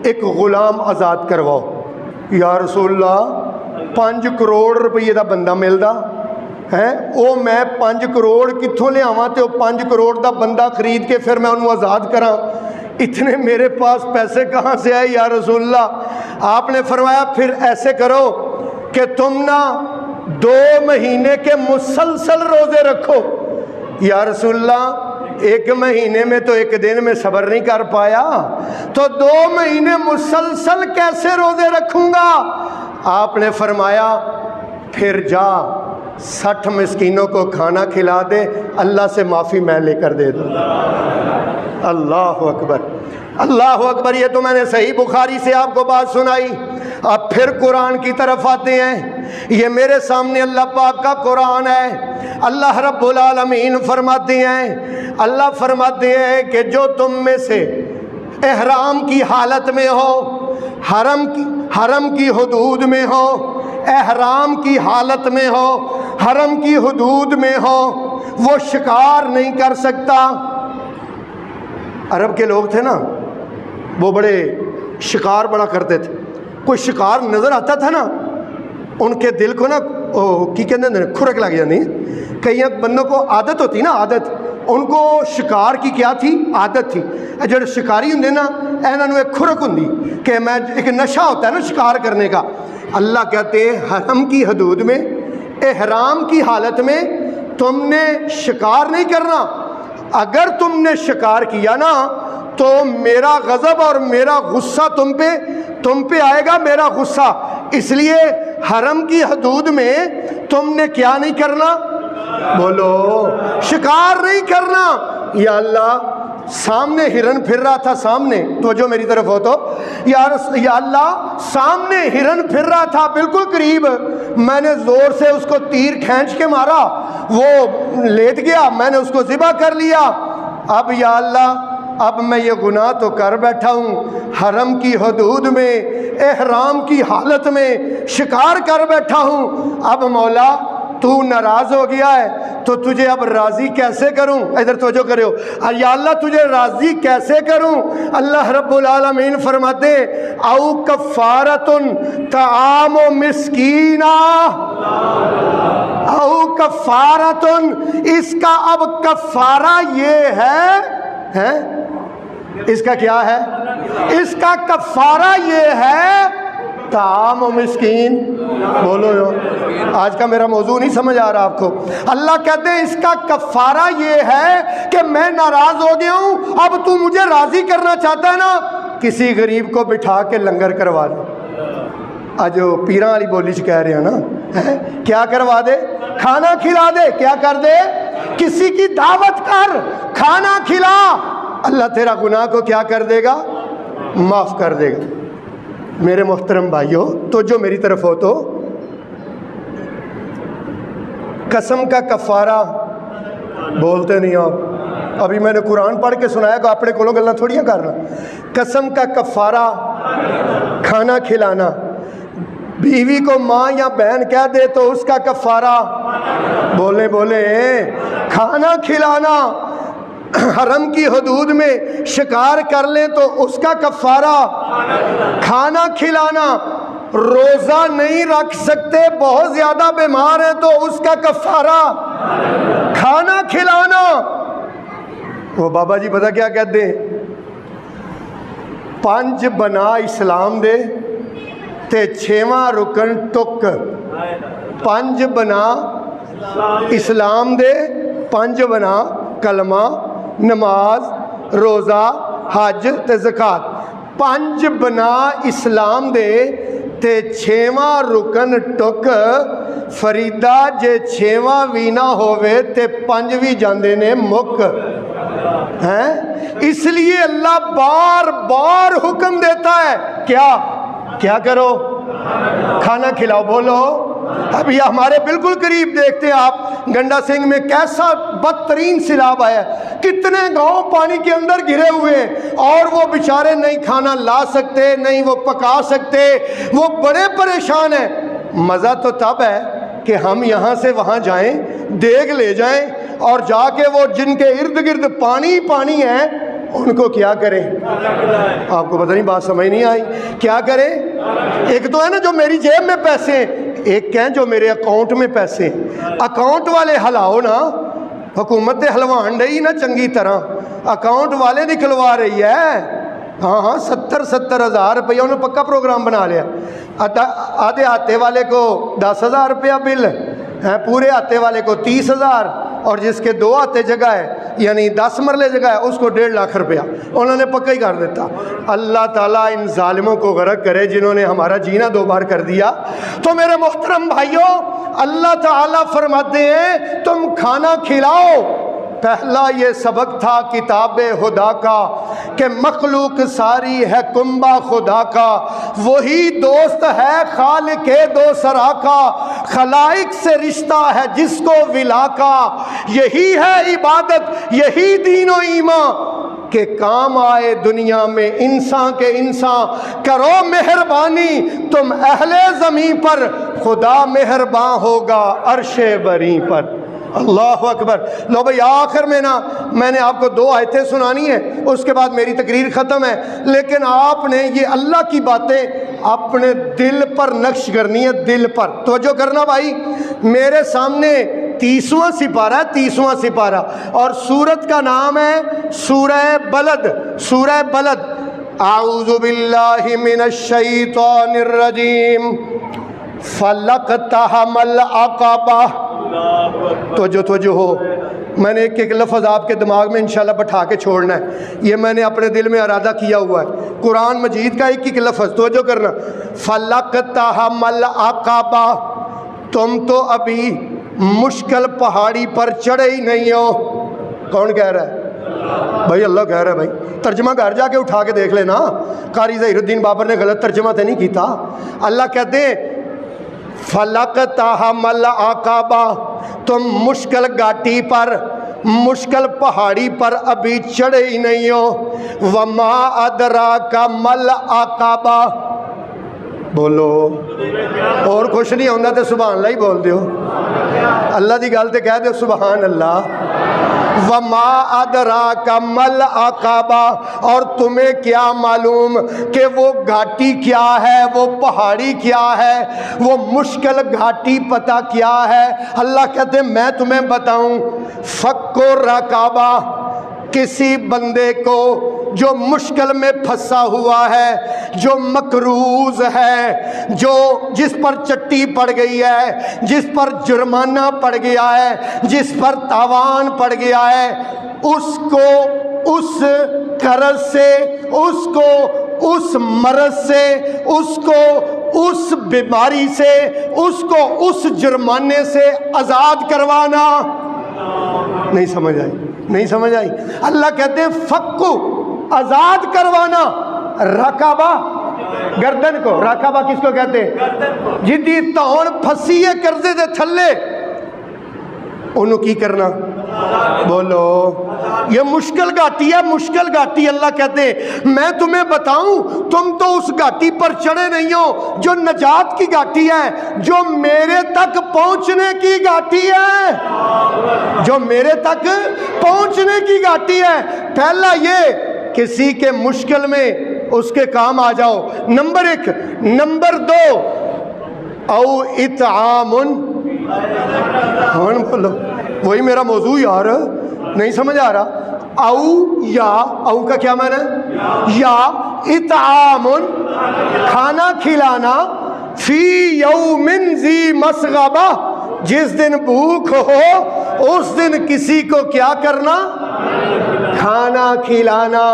ایک غلام آزاد کرواؤ۔ یا رسول اللہ 5 کروڑ روپیے دا بندہ ملدا ہے، او میں 5 کروڑ کتھوں لے آواں تے او 5 کروڑ دا بندہ خرید کے پھر میں انہوں آزاد کراں، اتنے میرے پاس پیسے کہاں سے آئے یا رسول اللہ؟ آپ نے فرمایا پھر ایسے کرو کہ تم نہ 2 مہینے کے مسلسل روزے رکھو۔ یا رسول اللہ 1 مہینے میں تو 1 دن میں صبر نہیں کر پایا، تو 2 مہینے مسلسل کیسے روزے رکھوں گا؟ آپ نے فرمایا پھر جا 60 مسکینوں کو کھانا کھلا دے، اللہ سے معافی میں لے کر دے دوں۔ اللہ اکبر، اللہ اکبر۔ یہ تو میں نے صحیح بخاری سے آپ کو بات سنائی۔ اب پھر قرآن کی طرف آتے ہیں، یہ میرے سامنے اللہ پاک کا قرآن ہے۔ اللہ رب العالمین فرماتے ہیں، اللہ فرماتے ہیں کہ جو تم میں سے احرام کی حالت میں ہو، حرم کی حدود میں ہو، احرام کی حالت میں ہو، حرم کی حدود میں ہو، وہ شکار نہیں کر سکتا۔ عرب کے لوگ تھے نا، وہ بڑے شکار بڑا کرتے تھے، کوئی شکار نظر آتا تھا نا ان کے دل کو نا کی کہتے ہیں کھرک لگ جاتی۔ کئی بندوں کو عادت ہوتی نا، عادت، ان کو شکار کی کیا تھی؟ عادت تھی۔ جو شکاری ہوں نا انہوں ایک کھرک ہوں کہ میں ایک نشہ ہوتا ہے نا شکار کرنے کا۔ اللہ کہتے ہیں حرم کی حدود میں، احرام کی حالت میں تم نے شکار نہیں کرنا، اگر تم نے شکار کیا نا تو میرا غضب اور میرا غصہ تم پہ آئے گا، میرا غصہ۔ اس لیے حرم کی حدود میں تم نے کیا نہیں کرنا؟ بولو شکار نہیں کرنا. یا اللہ سامنے ہرن پھر رہا تھا, سامنے تو جو میری طرف ہو تو یا اللہ سامنے ہرن پھر رہا تھا بالکل قریب, میں نے زور سے اس کو تیر کھینچ کے مارا, وہ لیٹ گیا, میں نے اس کو ذبح کر لیا. اب یا اللہ اب میں یہ گناہ تو کر بیٹھا ہوں, حرم کی حدود میں احرام کی حالت میں شکار کر بیٹھا ہوں. اب مولا تو ناراض ہو گیا ہے تو تجھے اب راضی کیسے کروں؟ ادھر توجہ کرو. یا اللہ تجھے راضی کیسے کروں؟ اللہ رب العالمین فرماتے او کفارتن طعام مسکینہ, او کفارتن, اس کا اب کفارہ یہ ہے, اس کا کیا ہے؟ اس کا کفارہ یہ ہے طعام و مسکین. بولو یو, آج کا میرا موضوع نہیں سمجھ آ رہا آپ کو. اللہ کہتے ہیں اس کا کفارہ یہ ہے کہ میں ناراض ہو گیا ہوں, اب تو مجھے راضی کرنا چاہتا ہے نا, کسی غریب کو بٹھا کے لنگر کروا دے. آج پیراں والی بولی چ کہہ رہے ہیں نا, کیا کروا دے؟ کھانا کھلا دے. کیا کر دے؟ کسی کی دعوت کر, کھانا کھلا. اللہ تیرا گناہ کو کیا کر دے گا؟ معاف کر دے گا. میرے محترم بھائیوں تو جو میری طرف ہو تو قسم کا کفارہ بولتے نہیں آپ. ابھی میں نے قرآن پڑھ کے سنایا کہ اپنے کو گلا تھوڑیاں کرنا. قسم کا کفارہ کھانا کھلانا. بیوی کو ماں یا بہن کہہ دے تو اس کا کفارہ بولے کھانا کھلانا. حرم کی حدود میں شکار کر لیں تو اس کا کفارہ کھانا کھلانا. روزہ نہیں رکھ سکتے, بہت زیادہ بیمار ہیں تو اس کا کفارہ کھانا کھلانا. وہ بابا جی پتہ کیا کہتے ہیں؟ 5 بنا اسلام دے تے 6واں رکن ٹک. 5 بنا اسلام دے, 5 بنا کلمہ, نماز, روزہ, حج تے زکات. 5 بنا اسلام دے تے 6واں رکن ٹک. فریدا جے 6واں بھی نہ ہووے تے 5 بھی جاندے نے مک. ہیں اس لیے اللہ بار بار حکم دیتا ہے کیا کرو؟ کھانا کھلاؤ. بولو. ابھی ہمارے بالکل قریب دیکھتے ہیں آپ گنڈا سنگھ میں کیسا بدترین سیلاب آیا ہے, کتنے گاؤں پانی کے اندر گھرے ہوئے, اور وہ بیچارے نہیں کھانا لا سکتے, نہیں وہ پکا سکتے, وہ بڑے پریشان ہیں. مزہ تو تب ہے کہ ہم یہاں سے وہاں جائیں, دیگ لے جائیں, اور جا کے وہ جن کے ارد گرد پانی ہے ان کو کیا کریں؟ آپ کو پتہ نہیں, بات سمجھ نہیں آئی. کیا کریں؟ ایک تو ہے نا جو میری جیب میں پیسے ہیں, ایک کہیں جو میرے اکاؤنٹ میں پیسے. اکاؤنٹ والے ہلاؤ نا, حکومت حلوان رہی نا چنگی طرح, اکاؤنٹ والے نکلوا رہی ہے. ہاں 70 ہزار روپیہ انہوں نے پکا پروگرام بنا لیا. آدھے ہاتے والے کو 10,000 روپیہ بل ہے, پورے ہاتے والے کو 30,000, اور جس کے 2 ہاتے جگہ ہے یعنی 10 مرلے جگہ ہے اس کو 1.5 لاکھ روپیہ انہوں نے پکا ہی کر دیتا. اللہ تعالیٰ ان ظالموں کو غرق کرے جنہوں نے ہمارا جینا 2 بار کر دیا. تو میرے محترم بھائیوں, اللہ تعالیٰ فرماتے ہیں تم کھانا کھلاؤ. پہلا یہ سبق تھا کتاب خدا کا کہ مخلوق ساری ہے کنبہ خدا کا, وہی دوست ہے خالق دو سرا کا, خلائق سے رشتہ ہے جس کو ولا کا, یہی ہے عبادت یہی دین و ایمان کہ کام آئے دنیا میں انسان کے انسان. کرو مہربانی تم اہل زمین پر, خدا مہربان ہوگا عرش بری پر. اللہ اکبر. لو بھائی آخر میں نا میں نے آپ کو 2 آیتیں سنانی ہیں, اس کے بعد میری تقریر ختم ہے, لیکن آپ نے یہ اللہ کی باتیں اپنے دل پر نقش کرنی ہے, دل پر. توجہ کرنا بھائی, میرے سامنے 30واں سپارہ, 30واں سپارہ, اور سورت کا نام ہے سورہ بلد. سورہ بلد. اعوذ باللہ من الشیطان الرجیم. فلقتحم العقبہ. توجہ ہو, میں نے ایک لفظ آپ کے دماغ میں انشاءاللہ بٹھا کے چھوڑنا ہے, یہ میں نے اپنے دل میں ارادہ کیا ہوا ہے. قرآن مجید کا ایک لفظ توجہ کرنا. فلقتحم العقبہ. تم تو ابھی مشکل پہاڑی پر چڑھے ہی نہیں ہو. کون کہہ رہا ہے؟ بھائی اللہ کہہ رہا ہے. بھائی ترجمہ گھر جا کے اٹھا کے دیکھ لینا, قاری ظہیر الدین بابر نے غلط ترجمہ تو نہیں کیتا. اللہ کہتے ہیں فَلَقْتَحَمَ الْعَقَبَةَ, تم مشکل گھاٹی پر, مشکل پہاڑی پر ابھی چڑھے ہی نہیں ہو. وَمَا أَدْرَاكَ مَا الْعَقَبَةُ, بولو اور کچھ نہیں ہوندہ تے سبحان اللہ ہی بول دیو. اللہ دی گل تے کہہ دیو سبحان اللہ. وَمَا أَدْرَاكَ مَا الْعَقَبَةُ, اور تمہیں کیا معلوم کہ وہ گھاٹی کیا ہے, وہ پہاڑی کیا ہے, وہ مشکل گھاٹی پتہ کیا ہے. اللہ کہتے ہیں میں تمہیں بتاؤں. فَكُّ الرَّقَبَةِ, کسی بندے کو جو مشکل میں پھنسا ہوا ہے, جو مقروض ہے, جو جس پر چٹی پڑ گئی ہے, جس پر جرمانہ پڑ گیا ہے, جس پر تاوان پڑ گیا ہے, اس کو اس قرض سے, اس کو اس مرض سے, اس کو اس بیماری سے, اس کو اس جرمانے سے آزاد کروانا. نہیں سمجھ آئی؟ نہیں سمجھ آئی؟ اللہ کہتے ہیں فکو, آزاد کروانا. رقبہ گردن کو, رقبہ کس کو کہتے ہیں؟ جدی تون پھسی ہے قرضے دے تھلے, انہوں کی کرنا؟ بولو یہ مشکل گھاٹی ہے, مشکل گھاٹی. اللہ کہتے ہیں میں تمہیں بتاؤں, تم تو اس گھاٹی پر چڑھے نہیں ہو جو نجات کی گھاٹی ہے, جو میرے تک پہنچنے کی گھاٹی ہے, جو میرے تک پہنچنے کی گھاٹی ہے. پہلا یہ کسی کے مشکل میں اس کے کام آ جاؤ, نمبر 1. نمبر 2 او اطعام, بولو وہی میرا موضوع یار, نہیں سمجھ آ رہا. او یا, او کا کیا معنی ہے؟ یا اطعام, کھانا کھلانا, فی یوم ذی مسغبہ, جس دن بھوک ہو اس دن کسی کو کیا کرنا؟ کھانا کھلانا.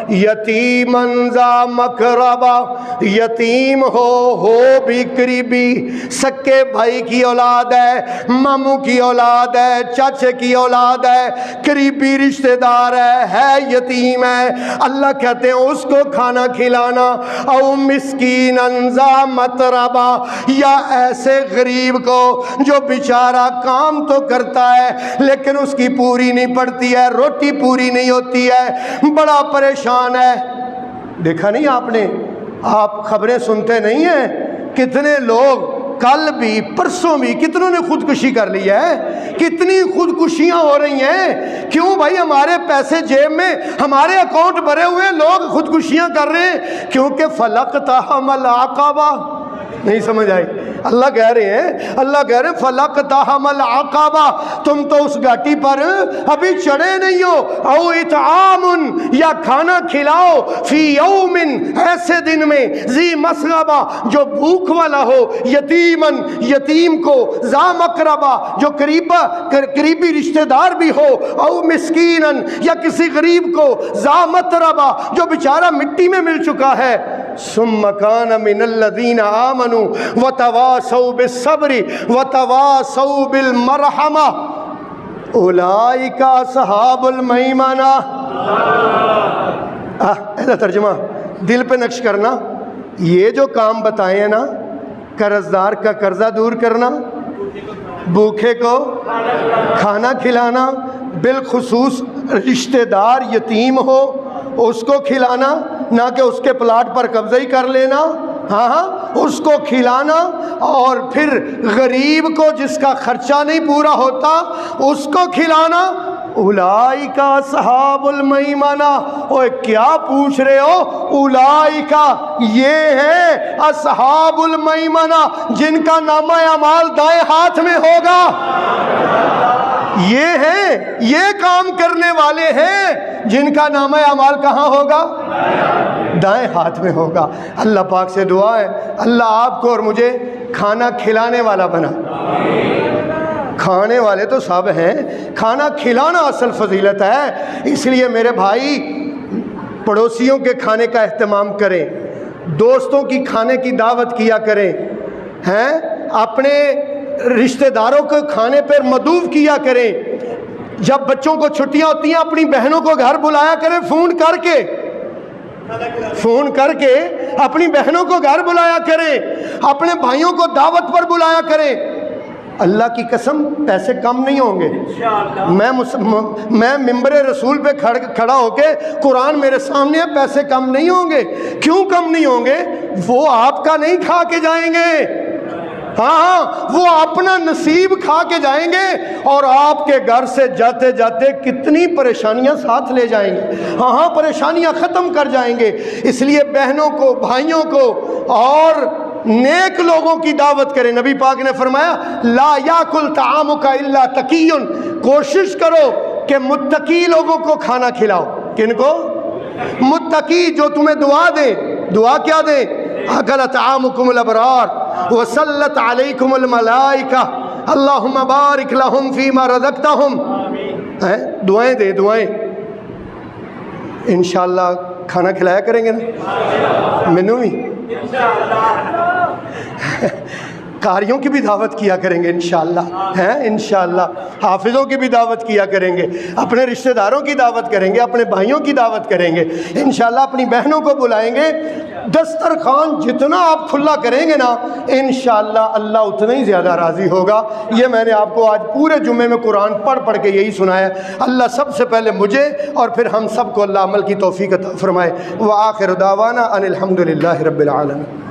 یتیماً ذا مقربہ, یتیم ہو بھی قریبی, سکے بھائی کی اولاد ہے, ماموں کی اولاد ہے, چاچے کی اولاد ہے, قریبی رشتہ دار ہے یتیم ہے. اللہ کہتے ہیں اس کو کھانا کھلانا. او مسکیناً ذا متربہ, یا ایسے غریب کو جو بیچارہ کام تو کرتا ہے لیکن اس کی پوری نہیں پڑتی ہے, روٹی پوری نہیں ہوتی ہے, بڑا پریشان ہے. دیکھا نہیں آپ نے, آپ خبریں سنتے نہیں ہیں, کتنے لوگ کل بھی پرسوں بھی کتنوں نے خودکشی کر لی ہے, کتنی خودکشیاں ہو رہی ہیں. کیوں بھائی؟ ہمارے پیسے جیب میں, ہمارے اکاؤنٹ بھرے ہوئے, لوگ خودکشیاں کر رہے ہیں کیونکہ فلقتحم العقبہ. نہیں سمجھ آئی؟ اللہ کہہ رہے ہیں, اللہ کہہ رہے ہیں فلقتحم العقبہ, تم تو اس گھاٹی پر ابھی چڑھے نہیں ہو. او اطعام, یا کھانا کھلاؤ, فی یوم, ایسے دن میں, ذی مسغبہ, جو بھوک والا ہو, یتیمن, یتیم کو, ذا مقربہ, جو قریبی رشتہ دار بھی ہو, او مسکینن, یا کسی غریب کو, ذا متربہ, جو بیچارہ مٹی میں مل چکا ہے. ثم کان من الذین آمنوا وتواصوا بالصبر وتواصوا بالمرحمہ اولئک اصحاب المیمنہ. ایسا ترجمہ دل پہ نقش کرنا. یہ جو کام بتائے ہیں نا, قرض دار کا قرضہ دور کرنا, بھوکے کو کھانا کھلانا, بالخصوص رشتہ دار یتیم ہو اس کو کھلانا, نہ کہ اس کے پلاٹ پر قبضہ ہی کر لینا, ہاں اس کو کھلانا, اور پھر غریب کو جس کا خرچہ نہیں پورا ہوتا اس کو کھلانا. اولئک اصحاب المیمنہ. اوے کیا پوچھ رہے ہو؟ اولئک, یہ ہے اصحاب المیمنہ, جن کا نامہ اعمال دائیں ہاتھ میں ہوگا. یہ ہیں, یہ کام کرنے والے ہیں جن کا نامہ اعمال کہاں ہوگا؟ دائیں ہاتھ میں ہوگا. اللہ پاک سے دعا ہے اللہ آپ کو اور مجھے کھانا کھلانے والا بنا. کھانے والے تو سب ہیں, کھانا کھلانا اصل فضیلت ہے. اس لیے میرے بھائی پڑوسیوں کے کھانے کا اہتمام کریں, دوستوں کی کھانے کی دعوت کیا کریں, ہیں اپنے رشتہ داروں کو کھانے پر مدعو کیا کریں. جب بچوں کو چھٹیاں ہوتی ہیں اپنی بہنوں کو گھر بلایا کریں, فون کر کے اپنی بہنوں کو گھر بلایا کریں, اپنے بھائیوں کو دعوت پر بلایا کریں. اللہ کی قسم پیسے کم نہیں ہوں گے. میں ممبر رسول پہ کھڑا ہو کے قرآن میرے سامنے ہے, پیسے کم نہیں ہوں گے. کیوں کم نہیں ہوں گے؟ وہ آپ کا نہیں کھا کے جائیں گے, ہاں وہ اپنا نصیب کھا کے جائیں گے, اور آپ کے گھر سے جاتے جاتے کتنی پریشانیاں ساتھ لے جائیں گے. ہاں پریشانیاں ختم کر جائیں گے. اس لیے بہنوں کو, بھائیوں کو اور نیک لوگوں کی دعوت کریں. نبی پاک نے فرمایا لا یاکل طعامک الا تقی, کوشش کرو کہ متقی لوگوں کو کھانا کھلاؤ. کن کو؟ متقی, جو تمہیں دعا دیں. دعا کیا دیں؟ اکل طعامکم الابرار وصلت علیکم الملائکہ اللہم بارک لہم فیما رزقتہم. دعائیں دیں, دعائیں. انشاءاللہ کھانا کھلایا کریں گے نا. مینوں بھی قاریوں کی بھی دعوت کیا کریں گے انشاءاللہ, انشاءاللہ حافظوں کی بھی دعوت کیا کریں گے, اپنے رشتہ داروں کی دعوت کریں گے, اپنے بھائیوں کی دعوت کریں گے انشاءاللہ, اپنی بہنوں کو بلائیں گے. دسترخوان جتنا آپ کھلا کریں گے نا انشاءاللہ اللہ اتنا ہی زیادہ راضی ہوگا. یہ میں نے آپ کو آج پورے جمعے میں قرآن پڑھ کے یہی سنایا. اللہ سب سے پہلے مجھے اور پھر ہم سب کو اللہ عمل کی توفیق عطا فرمائے. وآخر دعوانا ان الحمدللہ رب العالمین.